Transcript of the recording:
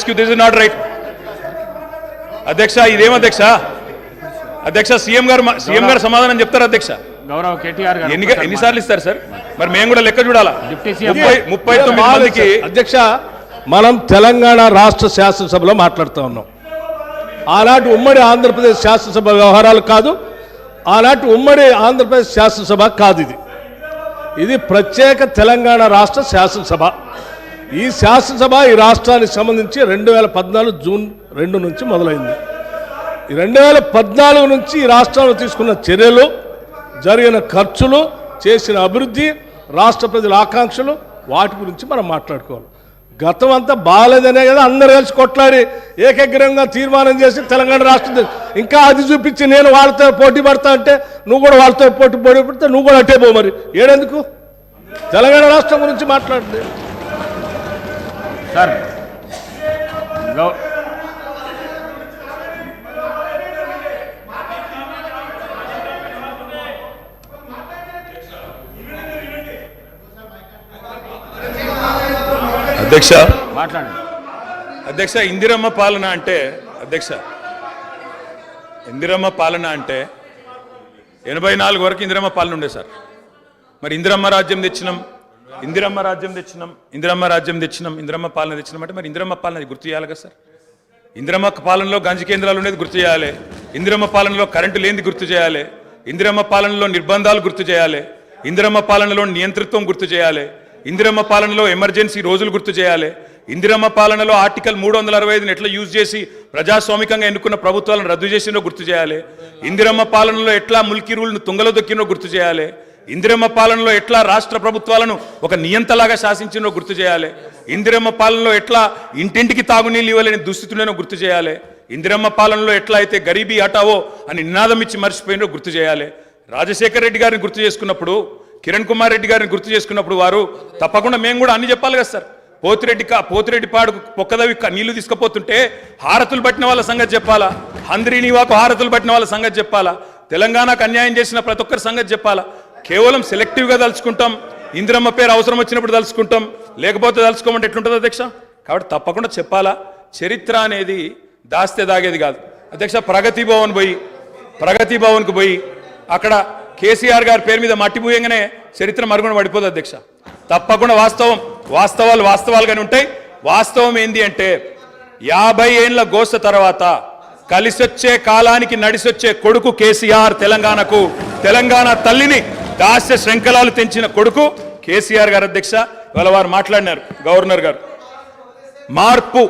ask you, this is not right. అధ్యక్ష ఇదేం అధ్యక్ష? అధ్యక్ష సీఎం గారు సమాధానం చెప్తారు అధ్యక్ష. గౌరవ కేటీఆర్ గారు ఎన్నిసార్లు ఇస్తారు సార్? మరి మేము కూడా లెక్క చూడాలా? 39 మందికి. అధ్యక్ష, మనం తెలంగాణ రాష్ట్ర శాసనసభలో మాట్లాడుతూ ఉన్నాం. ఆనాటి ఉమ్మడి ఆంధ్రప్రదేశ్ శాసనసభ వ్యవహారాలు కాదు, ఆనాటి ఉమ్మడి ఆంధ్రప్రదేశ్ శాసనసభ కాదు. ఇది ప్రత్యేక తెలంగాణ రాష్ట్ర శాసనసభ. ఈ శాసనసభ ఈ రాష్ట్రానికి సంబంధించి 2014 జూన్ 2 నుంచి మొదలైంది. ఈ 2014 నుంచి ఈ రాష్ట్రంలో తీసుకున్న చర్యలు, జరిగిన ఖర్చులు, చేసిన అభివృద్ధి, రాష్ట్ర ప్రజల ఆకాంక్షలు, వాటి గురించి మనం మాట్లాడుకోవాలి. గతం అంతా బాగాలేదనే కదా అందరు కలిసి కొట్లాడి ఏకగ్రంగా తీర్మానం చేసి తెలంగాణ రాష్ట్రం ఇంకా అది చూపించి నేను వాళ్ళతో పోటీ పడతా అంటే నువ్వు కూడా వాళ్ళతో పోటీ పడితే నువ్వు కూడా అట్టే పో. మరి ఏడెందుకు తెలంగాణ రాష్ట్రం గురించి మాట్లాడండి సార్. అధ్యక్ష మాట్లాడండి. అధ్యక్ష ఇందిరమ్మ పాలన అంటే అధ్యక్ష ఇందిరమ్మ పాలన అంటే 84 వరకు ఇందిరమ్మ పాలన ఉండే సార్. మరి ఇందిరమ్మ రాజ్యం తెచ్చినాం ఇందిరమ్మ పాలన తెచ్చినాం అంటే మరి ఇందిరమ్మ పాలన గుర్తు చేయాలి కదా సార్. ఇందిరమ్మ పాలనలో గంజి కేంద్రాలు ఉండేది గుర్తు చేయాలి, ఇందిరమ్మ పాలనలో కరెంటు లేనిది గుర్తు చేయాలి, ఇందిరమ్మ పాలనలో నిర్బంధాలు గుర్తు చేయాలి, ఇందిరమ్మ పాలనలో నియంతృత్వం గుర్తు చేయాలి, ఇందిరమ్మ పాలనలో ఎమర్జెన్సీ రోజులు గుర్తు చేయాలి, ఇందిరమ్మ పాలనలో ఆర్టికల్ 365ని ఎట్లా యూజ్ చేసి ప్రజాస్వామికంగా ఎన్నుకున్న ప్రభుత్వాలను రద్దు చేసినో గుర్తు చేయాలి, ఇందిరమ్మ పాలనలో ఎట్లా ముల్కీ రూల్ను తుంగలో దొక్కినో గుర్తు చేయాలి, ఇందిరమ్మ పాలనలో ఎట్లా రాష్ట్ర ప్రభుత్వాలను ఒక నియంతలాగా శాసించినో గుర్తు చేయాలి, ఇందిరమ్మ పాలనలో ఎట్లా ఇంటింటికి తాగునీళ్ళు ఇవ్వలేని దుస్థితులను గుర్తు చేయాలి, ఇందిరమ్మ పాలనలో ఎట్లా అయితే గరీబీ హటావో అని నినాదం ఇచ్చి మర్చిపోయినో గుర్తు చేయాలి. రాజశేఖర రెడ్డి గారిని గుర్తు చేసుకున్నప్పుడు, కిరణ్ కుమార్ రెడ్డి గారిని గుర్తు చేసుకున్నప్పుడు వారు తప్పకుండా మేము కూడా అన్ని చెప్పాలి కదా సార్. పోతిరెడ్డి పాడుకు పొక్కదవి నీళ్లు తీసుకుపోతుంటే హారతులు పట్టిన వాళ్ళ సంగతి చెప్పాలా, హంద్రీనివాకు హారతులు పట్టిన వాళ్ళ సంగతి చెప్పాలా, తెలంగాణకు అన్యాయం చేసిన ప్రతి ఒక్కరి సంగతి చెప్పాలా. కేవలం సెలెక్టివ్గా తలుచుకుంటాం, ఇందిరమ్మ పేరు అవసరం వచ్చినప్పుడు తలుచుకుంటాం, లేకపోతే తలుచుకోమంటే ఎట్లుంటుంది అధ్యక్ష? కాబట్టి తప్పకుండా చెప్పాలా. చరిత్ర అనేది దాస్తే దాగేది కాదు అధ్యక్ష. ప్రగతి భవన్కు పోయి అక్కడ కేసీఆర్ గారి పేరు మీద మట్టి పూయంగానే చరిత్ర మరుగున పడిపోదు అధ్యక్ష. తప్పకుండా వాస్తవాలుగానే ఉంటాయి. వాస్తవం ఏంది అంటే 50 ఏళ్ల గోస తర్వాత కలిసొచ్చే కాలానికి నడిసొచ్చే కొడుకు కేసీఆర్. తెలంగాణ తల్లిని దాస్య శృంఖలాలు తెంచిన కొడుకు కేసీఆర్ గారు అధ్యక్ష. ఇవాళ వారు మాట్లాడినారు, గవర్నర్ గారు. మార్పు